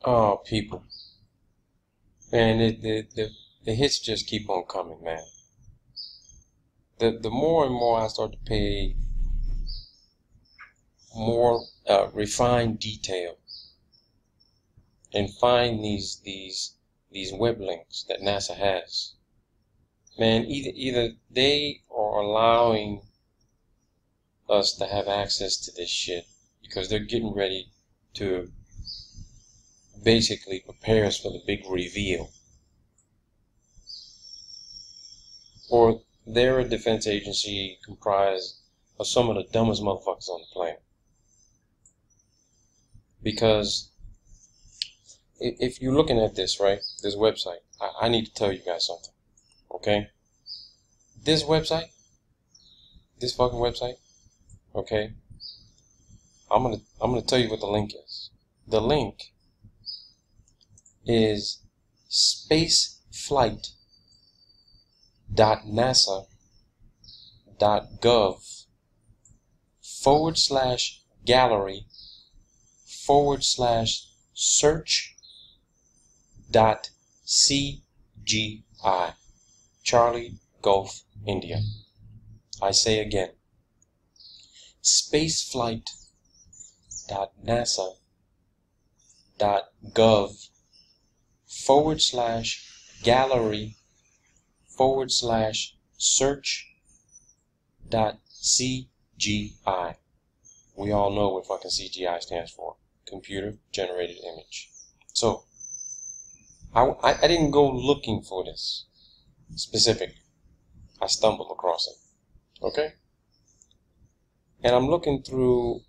Oh, people, man, the hits just keep on coming, man. The more and more I start to pay more refined detail and find these web links that NASA has, man, either they are allowing us to have access to this shit because they're getting ready to basically prepare us for the big reveal, or they're a defense agency comprised of some of the dumbest motherfuckers on the planet. Because if you're looking at this, right, this website, I need to tell you guys something, okay? This website, this fucking website, okay? I'm gonna tell you what the link is. The link is spaceflight.nasa.gov/search.cgi. Charlie Golf India. I say again, spaceflight.nasa.gov/gallery/search.cgi. We all know what fucking CGI stands for. Computer generated image. So, I didn't go looking for this specific. I stumbled across it. Okay? And I'm looking through,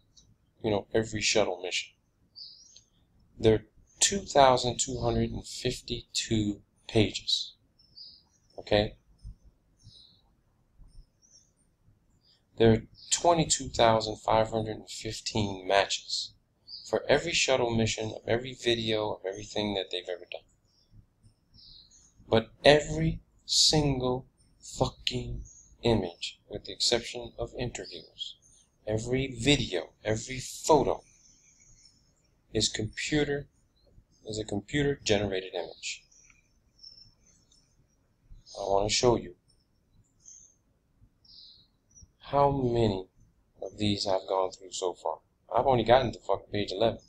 every shuttle mission. There are 2,252 pages. Okay? There are 22,515 matches for every shuttle mission, of every video, of everything that they've ever done. But every single fucking image, with the exception of interviews, every video, every photo is a computer generated image. I want to show you how many of these I've gone through so far. I've only gotten to fucking page 11.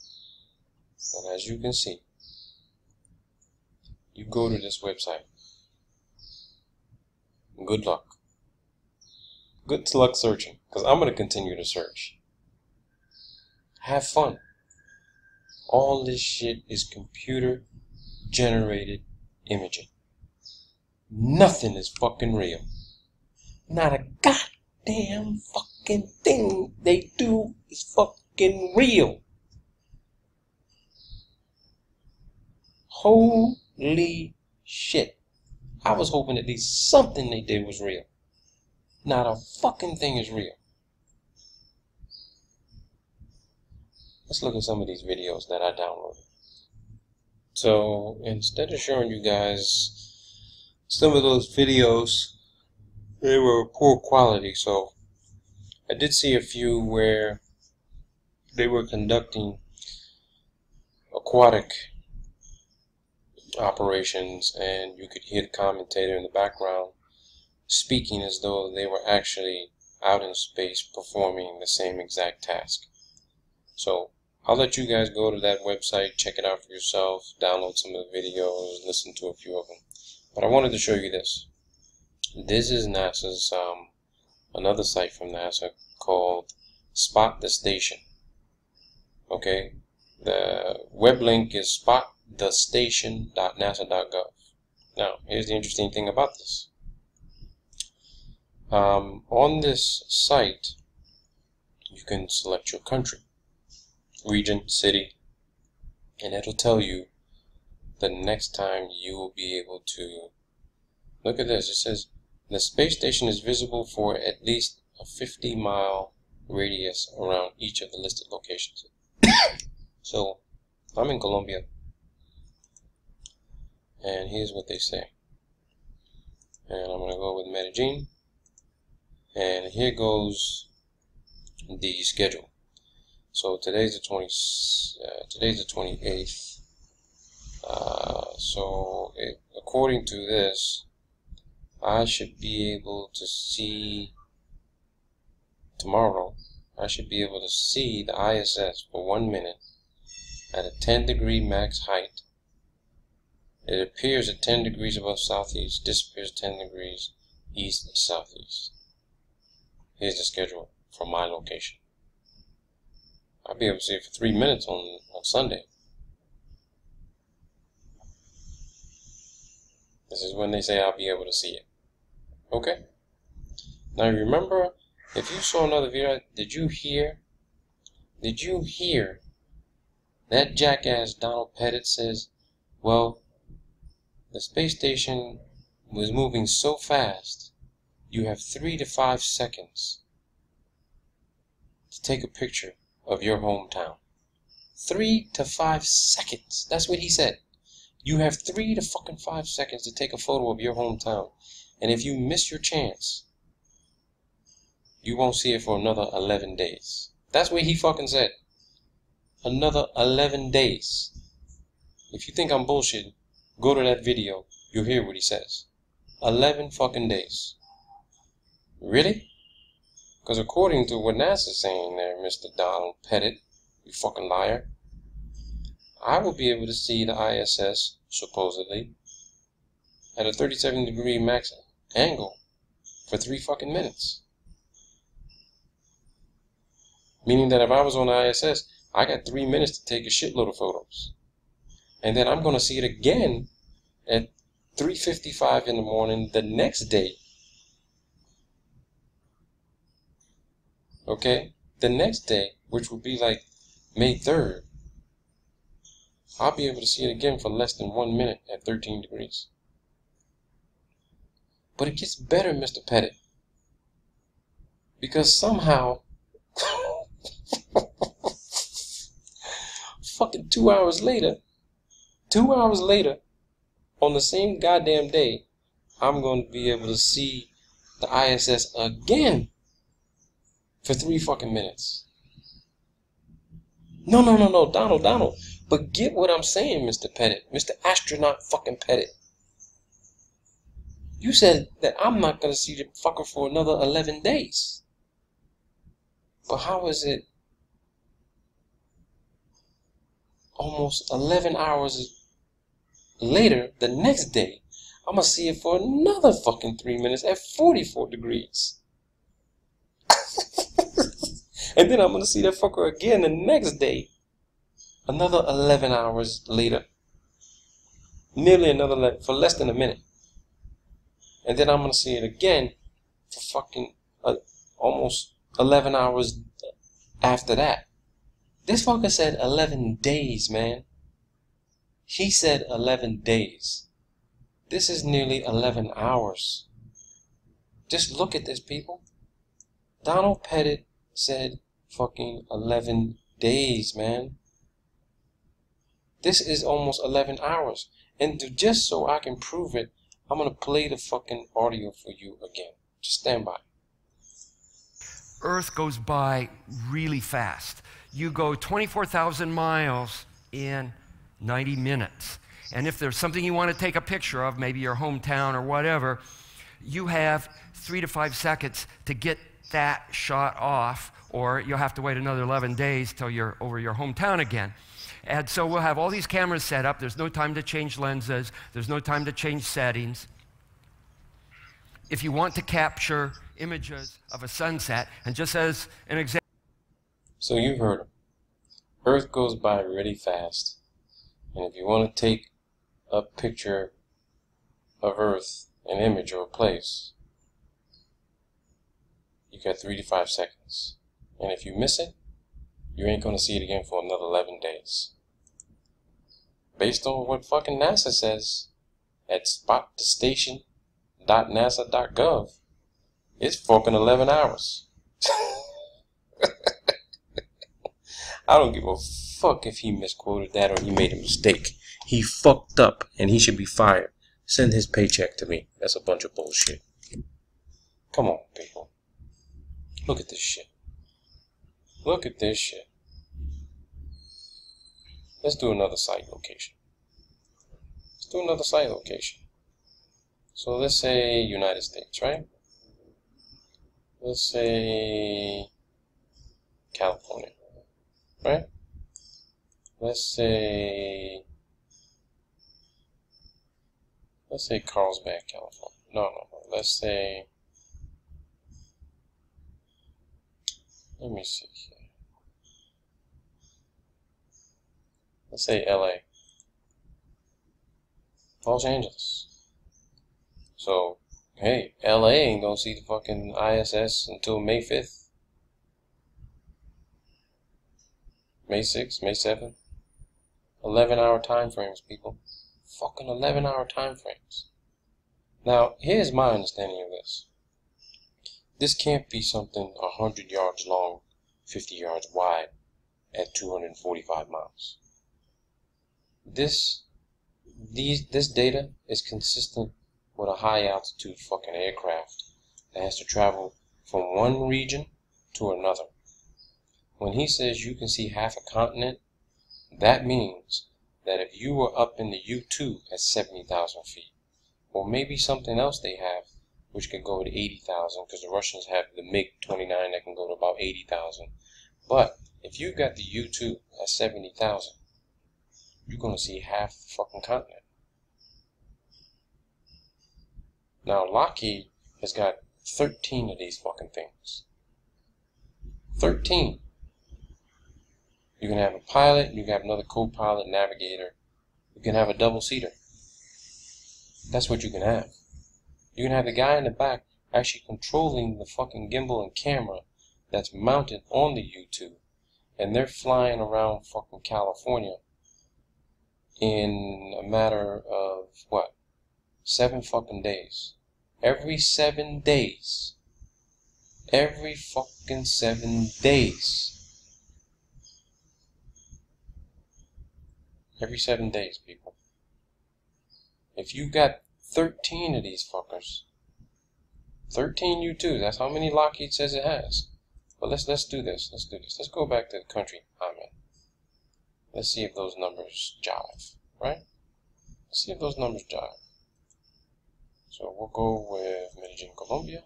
And as you can see, you go to this website. Good luck. Good luck searching, because I'm going to continue to search. Have fun. All this shit is computer generated imaging. Nothing is fucking real. Not a goddamn fucking thing they do is fucking real. Holy shit. I was hoping at least something they did was real. Not a fucking thing is real. Let's look at some of these videos that I downloaded. So instead of showing you guys some of those videos, they were poor quality, so I did see a few where they were conducting aquatic operations and you could hear the commentator in the background speaking as though they were actually out in space performing the same exact task. So I'll let you guys go to that website, check it out for yourself, download some of the videos, listen to a few of them. But I wanted to show you this. This is NASA's, another site from NASA called Spot the Station. Okay? The web link is spotthestation.nasa.gov. Now, here's the interesting thing about this. On this site, you can select your country, region, city, and it'll tell you the next time you will be able to look at this. It says the space station is visible for at least a 50-mile radius around each of the listed locations. So I'm in Colombia, and here's what they say. And I'm going to go with Medellin, and here goes the schedule. So today's the 28th. According to this, I should be able to see tomorrow. I should be able to see the ISS for 1 minute at a 10-degree max height. It appears at 10 degrees above southeast, disappears 10 degrees east and southeast. Here's the schedule from my location. I'll be able to see it for 3 minutes on Sunday. This is when they say I'll be able to see it. Okay? Now remember, if you saw another video, did you hear that jackass Donald Pettit says, well, the space station was moving so fast, you have 3 to 5 seconds to take a picture of your hometown. 3 to 5 seconds. That's what he said. You have 3 to fucking 5 seconds to take a photo of your hometown. And if you miss your chance, you won't see it for another 11 days. That's what he fucking said. Another 11 days. If you think I'm bullshitting, go to that video. You'll hear what he says. 11 fucking days. Really? Because according to what NASA's saying there, Mr. Donald Pettit, you fucking liar, I will be able to see the ISS, supposedly, at a 37-degree max angle for 3 fucking minutes. Meaning that if I was on the ISS, I got 3 minutes to take a shitload of photos. And then I'm going to see it again at 3:55 in the morning the next day. Okay? The next day, which will be like May 3rd, I'll be able to see it again for less than 1 minute at 13 degrees. But it gets better, Mr. Pettit. Because somehow, fucking 2 hours later, on the same goddamn day, I'm going to be able to see the ISS again for 3 fucking minutes. No, Donald. But get what I'm saying, Mr. Pettit. Mr. Astronaut fucking Pettit. You said that I'm not going to see the fucker for another 11 days. But how is it almost 11 hours later, the next day, I'm going to see it for another fucking 3 minutes at 44 degrees. And then I'm going to see that fucker again the next day, another 11 hours later. Nearly another 11, for less than a minute. And then I'm going to see it again for fucking almost 11 hours after that. This fucker said 11 days, man. He said 11 days. This is nearly 11 hours. Just look at this, people. Donald Pettit said fucking 11 days, man. This is almost 11 hours. And just so I can prove it, I'm going to play the fucking audio for you again. Just stand by. Earth goes by really fast. You go 24,000 miles in 90 minutes. And if there's something you want to take a picture of, maybe your hometown or whatever, you have 3 to 5 seconds to get that shot off, or you'll have to wait another 11 days till you're over your hometown again. And so we'll have all these cameras set up. There's no time to change lenses. There's no time to change settings. If you want to capture images of a sunset, and just as an example. So you've heard him. Earth goes by really fast. And if you want to take a picture of Earth, an image or a place, you got 3 to 5 seconds. And if you miss it, you ain't going to see it again for another 11 days. Based on what fucking NASA says at spotthestation.nasa.gov, it's fucking 11 hours. I don't give a fuck if he misquoted that or he made a mistake. He fucked up and he should be fired. Send his paycheck to me. That's a bunch of bullshit. Come on, people. Look at this shit. Look at this shit. Let's do another site location. do another site location. So let's say United States, right? Let's say California, right? Let's say Carlsbad, California. No. Let's say, let me see here. Let's say LA. Los Angeles. So, hey, LA ain't gonna see the fucking ISS until May 5th. May 6th, May 7th. 11-hour time frames, people. Fucking 11-hour time frames. Now, here's my understanding of this. This can't be something 100 yards long, 50 yards wide, at 245 miles. This data is consistent with a high altitude fucking aircraft that has to travel from one region to another. When he says you can see half a continent, that means that if you were up in the U-2 at 70,000 feet, or maybe something else they have, which can go to 80,000, because the Russians have the MiG-29 that can go to about 80,000. But if you got the U-2 at 70,000, you're going to see half the fucking continent. Now, Lockheed has got 13 of these fucking things. 13. You can have a pilot, you can have another co-pilot, navigator. You can have a double-seater. That's what you can have. You can have the guy in the back actually controlling the fucking gimbal and camera that's mounted on the U-2. And they're flying around fucking California in a matter of, what? 7 fucking days. Every 7 days. Every fucking 7 days. Every 7 days, people. If you got 13 of these fuckers, 13 U-2s, that's how many Lockheed says it has. But let's do this. Let's go back to the country I'm in. Let's see if those numbers jive, right? Let's see if those numbers jive. So we'll go with Medellin, Colombia.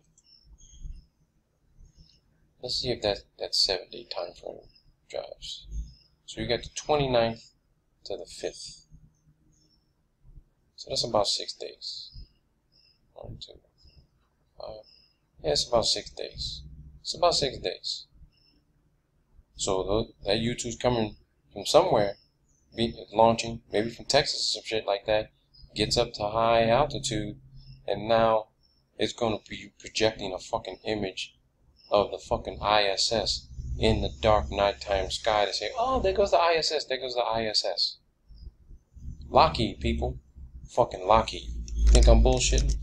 Let's see if that 7-day time frame jives. So you got the 29th to the 5th. So that's about 6 days. 1, 2, 5. Yeah, it's about 6 days. It's about 6 days. So that U-2's coming from somewhere, launching, maybe from Texas or some shit like that, gets up to high altitude, and now it's going to be projecting a fucking image of the fucking ISS in the dark nighttime sky to say, oh, there goes the ISS, there goes the ISS. Lockheed, people. Fucking Lockheed. You think I'm bullshitting?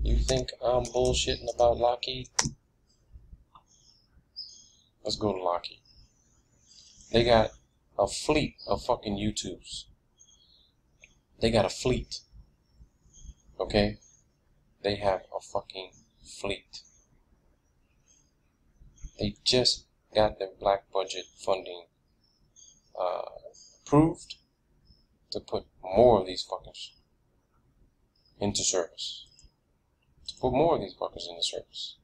You think I'm bullshitting about Lockheed? Let's go to Lockheed. They got a fleet of fucking U-2s. They got a fleet. Okay? They have a fucking fleet. They just got their black budget funding approved to put more of these fuckers into service. To put more of these fuckers into service.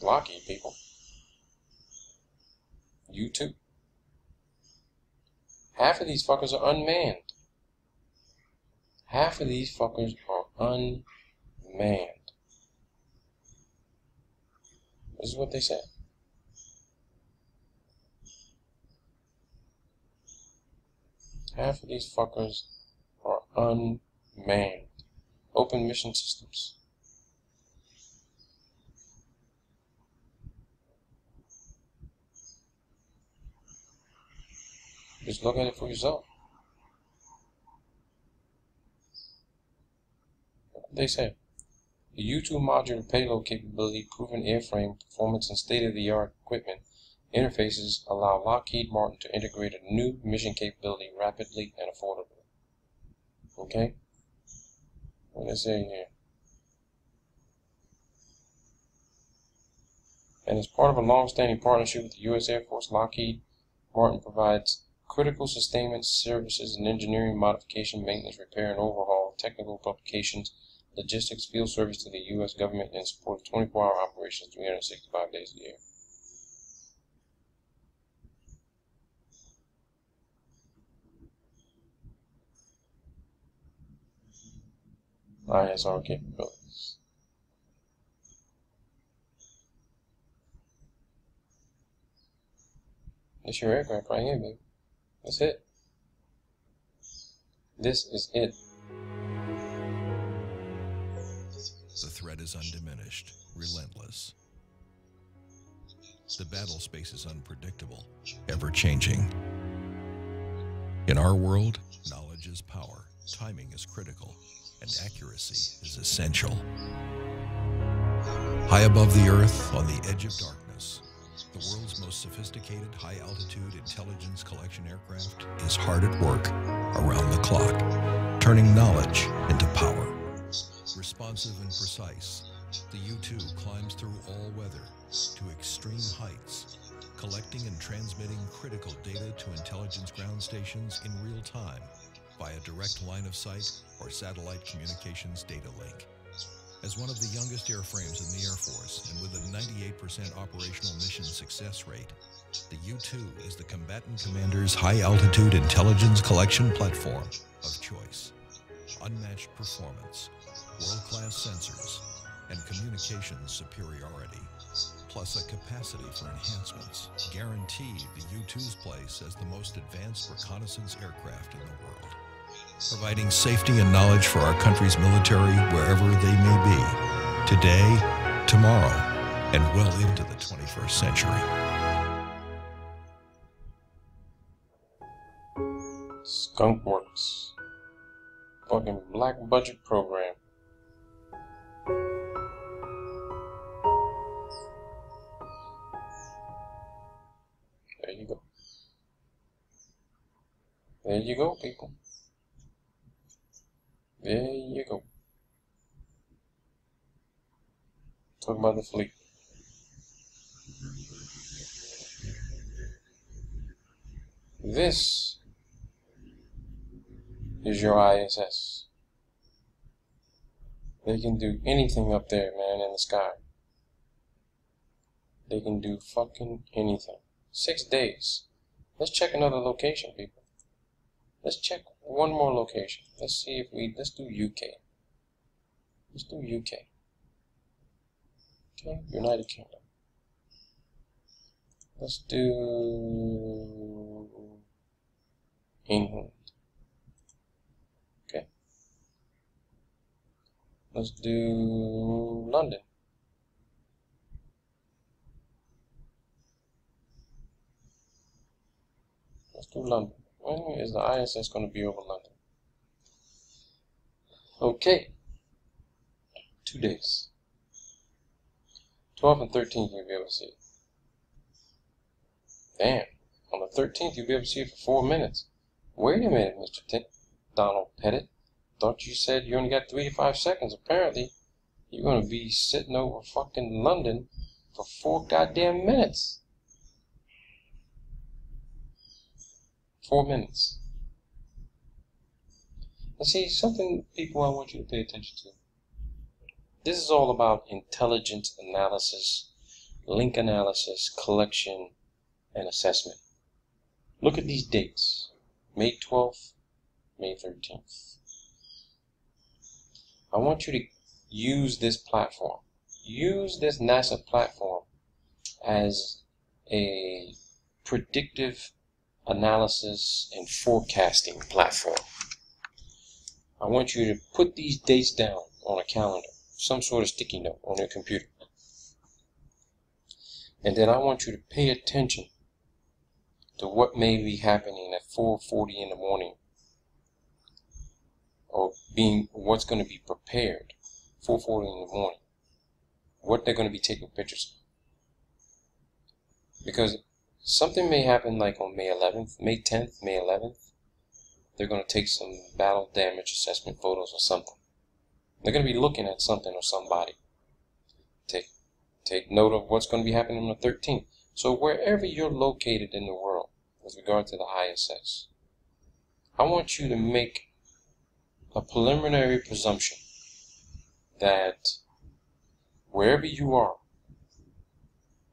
Lockheed, people. U-2. Half of these fuckers are unmanned. Half of these fuckers are unmanned. This is what they said. Half of these fuckers are unmanned. Open mission systems. Just look at it for yourself. What did they say? The U-2 modular payload capability, proven airframe performance, and state-of-the-art equipment interfaces allow Lockheed Martin to integrate a new mission capability rapidly and affordably. Okay? What did they say here? And as part of a long-standing partnership with the U.S. Air Force, Lockheed Martin provides critical sustainment services and engineering, modification, maintenance, repair, and overhaul, technical publications, logistics, field service to the U.S. government, and support 24-hour operations 365 days a year. ISR capabilities. This your aircraft right here, baby. That's it. This is it. The threat is undiminished, relentless. The battle space is unpredictable, ever-changing. In our world, knowledge is power, timing is critical, and accuracy is essential. High above the Earth, on the edge of darkness, the world's most sophisticated high-altitude intelligence collection aircraft is hard at work around the clock, turning knowledge into power. Responsive and precise, the U-2 climbs through all weather to extreme heights, collecting and transmitting critical data to intelligence ground stations in real time via direct line of sight or satellite communications data link. As one of the youngest airframes in the Air Force and with a 98% operational mission success rate, the U-2 is the combatant commander's high-altitude intelligence collection platform of choice. Unmatched performance, world-class sensors, and communications superiority, plus a capacity for enhancements, guarantee the U-2's place as the most advanced reconnaissance aircraft in the world, providing safety and knowledge for our country's military wherever they may be, today, tomorrow, and well into the 21st century. Skunk Works. Fucking black budget program. There you go. There you go, people. There you go. Talk about the fleet. This is your ISS. They can do anything up there, man, in the sky. They can do fucking anything. 6 days. Let's check another location, people. Let's check one more location. Let's see if let's do UK. Let's do UK. Okay, United Kingdom. Let's do England. Okay. Let's do London. Let's do London. When is the ISS going to be over London? Okay. 2 days. 12th and 13th you'll be able to see it. Damn. On the 13th you'll be able to see it for 4 minutes. Wait a minute, Mr. Donald Pettit. Thought you said you only got 3 to 5 seconds. Apparently, you're going to be sitting over fucking London for 4 goddamn minutes. 4 minutes. And see, something, people, I want you to pay attention to. This is all about intelligence analysis, link analysis, collection, and assessment. Look at these dates. May 12th, May 13th. I want you to use this platform. Use this NASA platform as a predictive analysis and forecasting platform. I want you to put these dates down on a calendar, some sort of sticky note on your computer. And then I want you to pay attention to what may be happening at 4:40 in the morning, or what's going to be prepared 4:40 in the morning, what they're going to be taking pictures of. Because something may happen like on May 11th, May 10th, May 11th. They're going to take some battle damage assessment photos or something. They're going to be looking at something or somebody. Take note of what's going to be happening on the 13th. So wherever you're located in the world, with regard to the ISS. I want you to make a preliminary presumption that wherever you are,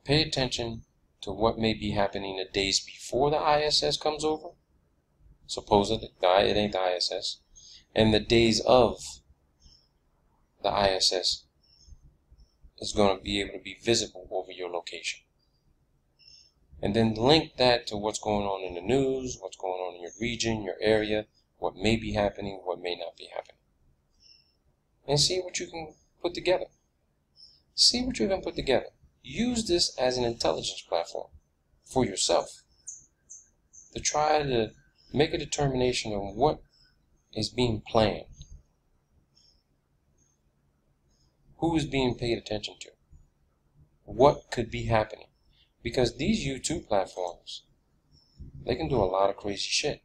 pay attention to what may be happening the days before the ISS comes over, supposedly, it ain't the ISS, and the days of the ISS is going to be able to be visible over your location. And then link that to what's going on in the news, what's going on in your region, your area, what may be happening, what may not be happening. And see what you can put together. See what you can put together. Use this as an intelligence platform for yourself to try to make a determination of what is being planned, who is being paid attention to, what could be happening. Because these YouTube platforms, they can do a lot of crazy shit.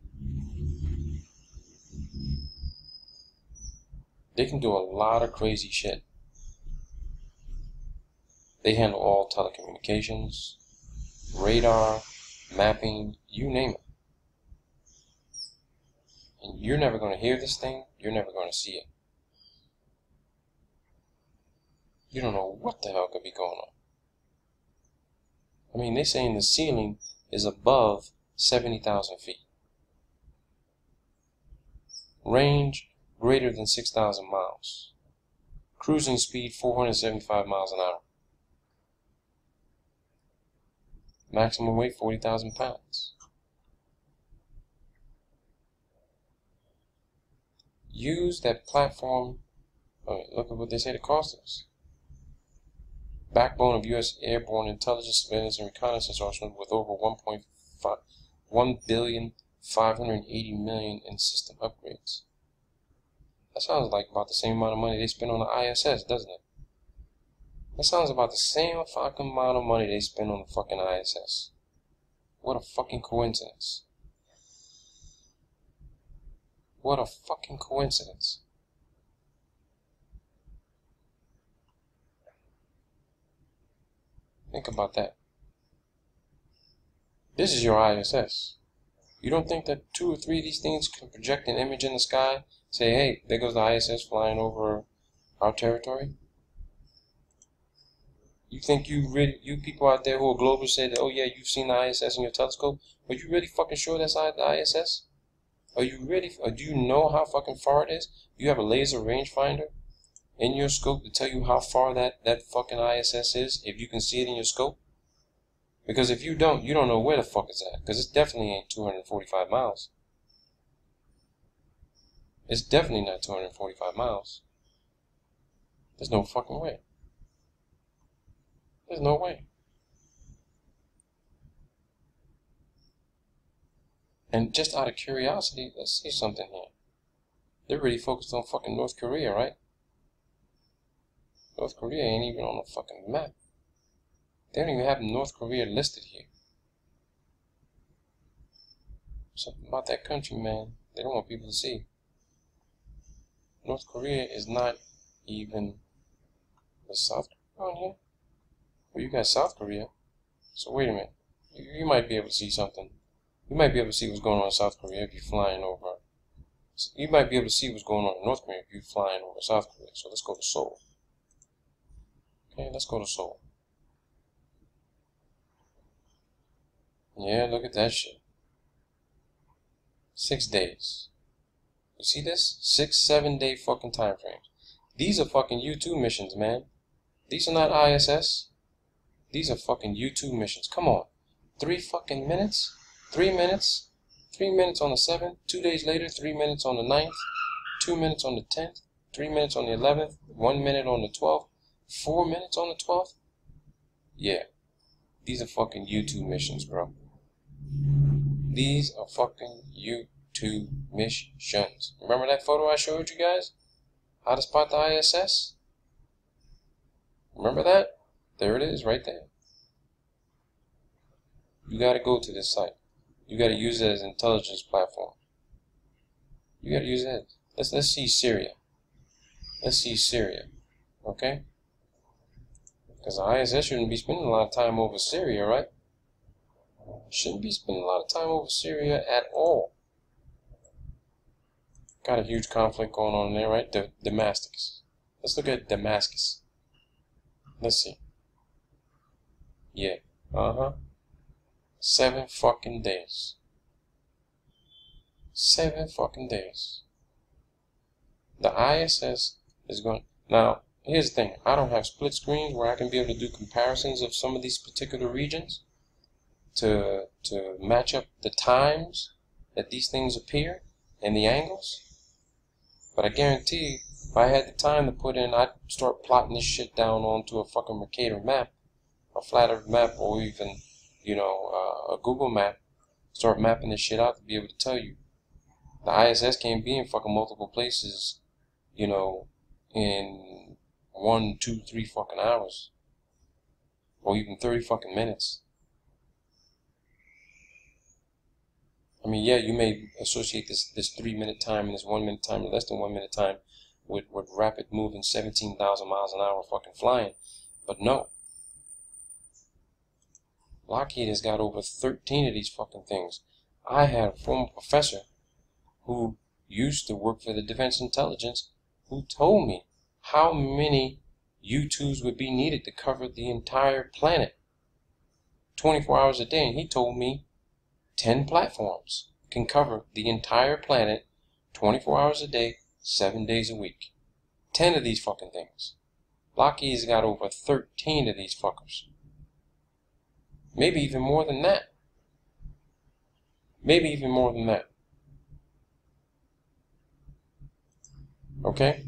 They can do a lot of crazy shit. They handle all telecommunications, radar, mapping, you name it. And you're never going to hear this thing, you're never going to see it. You don't know what the hell could be going on. I mean, they're saying the ceiling is above 70,000 feet. Range greater than 6,000 miles. Cruising speed 475 miles an hour. Maximum weight 40,000 pounds. Use that platform. Look at what they say the cost is. Backbone of U.S. airborne intelligence, surveillance, and reconnaissance arsenal with over 1,580 million in system upgrades. That sounds like about the same amount of money they spend on the ISS, doesn't it? That sounds about the same fucking amount of money they spend on the fucking ISS. What a fucking coincidence. What a fucking coincidence. Think about that. This is your ISS. You don't think that 2 or 3 of these things can project an image in the sky? Say, hey, there goes the ISS flying over our territory? You think you people out there who are global say that, oh yeah, you've seen the ISS in your telescope? Are you really fucking sure that's the ISS? Are you really, or do you know how fucking far it is? You have a laser rangefinder in your scope to tell you how far that fucking ISS is, if you can see it in your scope? Because if you don't know where the fuck it's at, because it definitely ain't 245 miles. It's definitely not 245 miles. There's no fucking way. There's no way. And just out of curiosity, let's see something here. They're really focused on fucking North Korea, right? North Korea ain't even on the fucking map. They don't even have North Korea listed here. Something about that country, man, they don't want people to see. North Korea is not even the South Korea on here. Well, you got South Korea. So wait a minute. You might be able to see something. You might be able to see what's going on in South Korea if you're flying over. You might be able to see what's going on in North Korea if you're flying over South Korea. So let's go to Seoul. Okay, let's go to Seoul. Yeah, look at that shit. 6 days. You see this? 6-7 day fucking time frames. These are fucking U2 missions, man. These are not ISS. These are fucking U2 missions. Come on. 3 fucking minutes? 3 minutes? 3 minutes on the 7th. 2 days later, 3 minutes on the 9th. 2 minutes on the 10th. 3 minutes on the 11th. 1 minute on the 12th. 4 minutes on the 12th? Yeah. These are fucking U2 missions, bro. These are fucking U2 missions. Remember that photo I showed you guys? How to spot the ISS? Remember that? There it is, right there. You gotta go to this site. You gotta use it as an intelligence platform. You gotta use it. Let's see Syria. Let's see Syria. Okay? Because the ISS shouldn't be spending a lot of time over Syria, right? Shouldn't be spending a lot of time over Syria at all. Got a huge conflict going on there, right? Damascus. Let's look at Damascus. Let's see. Yeah. 7 fucking days. 7 fucking days. The ISS is going... Now, here's the thing. I don't have split screens where I can be able to do comparisons of some of these particular regions to match up the times that these things appear and the angles. But I guarantee you, if I had the time to put in, I'd start plotting this shit down onto a fucking Mercator map, a flat earth map, or even, you know, a Google map. Start mapping this shit out to be able to tell you. The ISS can't be in fucking multiple places, you know, in 1, 2, 3 fucking hours. Or even 30 fucking minutes. I mean, yeah, you may associate this 3-minute time and this 1-minute time, or less than 1 minute time, with rapid moving 17,000 miles an hour fucking flying. But no. Lockheed has got over 13 of these fucking things. I had a former professor who used to work for the Defense Intelligence who told me how many U-2s would be needed to cover the entire planet 24 hours a day. And he told me 10 platforms can cover the entire planet 24 hours a day, 7 days a week. 10 of these fucking things. Lockheed's got over 13 of these fuckers. Maybe even more than that. Maybe even more than that. Okay?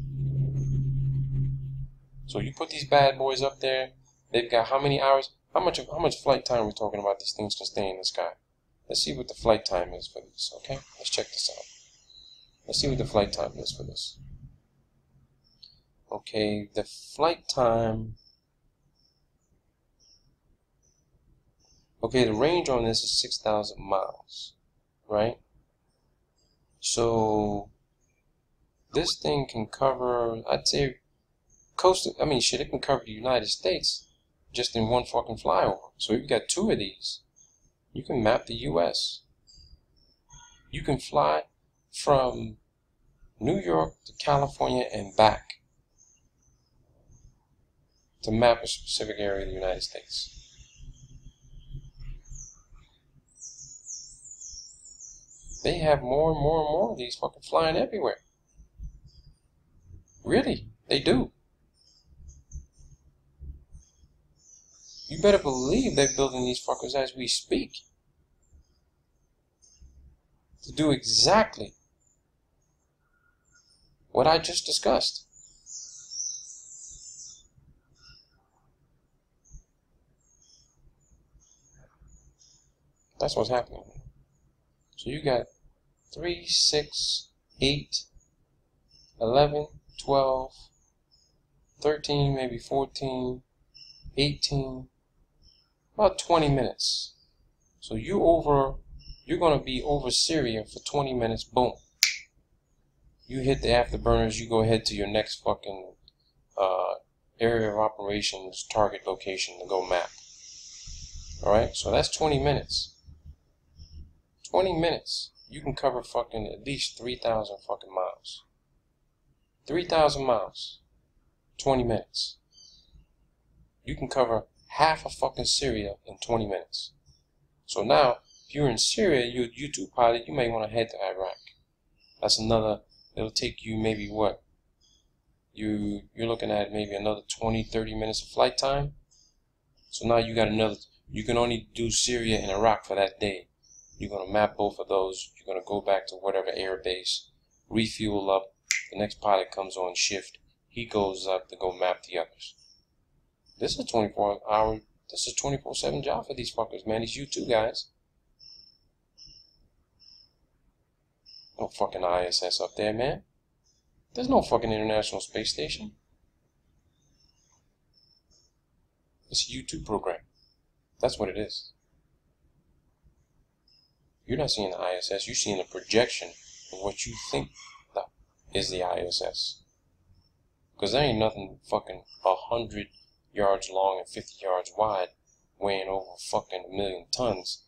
So you put these bad boys up there, they've got how many hours? How much flight time are we talking about these things can stay in the sky? Let's see what the flight time is for this, okay? Let's check this out. Let's see what the flight time is for this. Okay, the flight time... Okay, the range on this is 6,000 miles, right? So, this thing can cover, I'd say, it can cover the United States just in one fucking flyover. So you've got 2 of these. You can map the U.S. You can fly from New York to California and back to map a specific area of the United States. They have more and more and more of these fucking flying everywhere. Really, they do. You better believe they're building these fuckers as we speak. To do exactly what I just discussed. That's what's happening. So you got 3, 6, 8, 11, 12, 13, maybe 14, 18, about 20 minutes. So you're going to be over Syria for 20 minutes, boom. You hit the afterburners, you go ahead to your next fucking area of operations, target location to go map. Alright, so that's 20 minutes. 20 minutes, you can cover fucking at least 3,000 fucking miles. 3,000 miles, 20 minutes. You can cover half of fucking Syria in 20 minutes. So now, if you're in Syria, you're a U-2 pilot, you may want to head to Iraq. That's another, it'll take you maybe what? You're looking at maybe another 20, 30 minutes of flight time. So now you got another, you can only do Syria and Iraq for that day. You're going to map both of those. You're going to go back to whatever air base, refuel up. The next pilot comes on shift. He goes up to go map the others. This is a 24-hour, this is a 24/7 job for these fuckers, man. These U-2 guys. No fucking ISS up there, man. There's no fucking International Space Station. It's a U-2 program. That's what it is. You're not seeing the ISS, you're seeing a projection of what you think is the ISS. Because there ain't nothing fucking 100 yards long and 50 yards wide, weighing over fucking 1 million tons,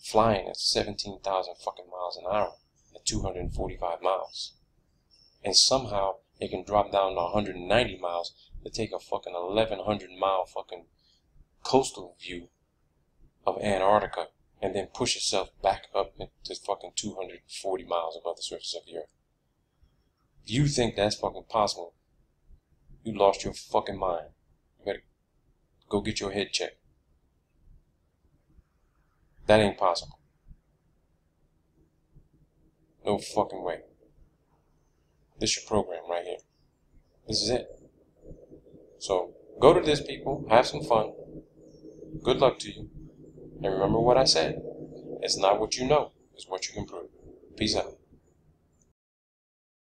flying at 17,000 fucking miles an hour at 245 miles. And somehow it can drop down to 190 miles to take a fucking 1,100 mile fucking coastal view of Antarctica and then push itself back up to fucking 240 miles above the surface of the earth. If you think that's fucking possible, you lost your fucking mind. You better go get your head checked. That ain't possible. No fucking way. This is your program right here. This is it. So, go to this, people. Have some fun. Good luck to you. And remember what I said. It's not what you know, it's what you can prove. Peace out.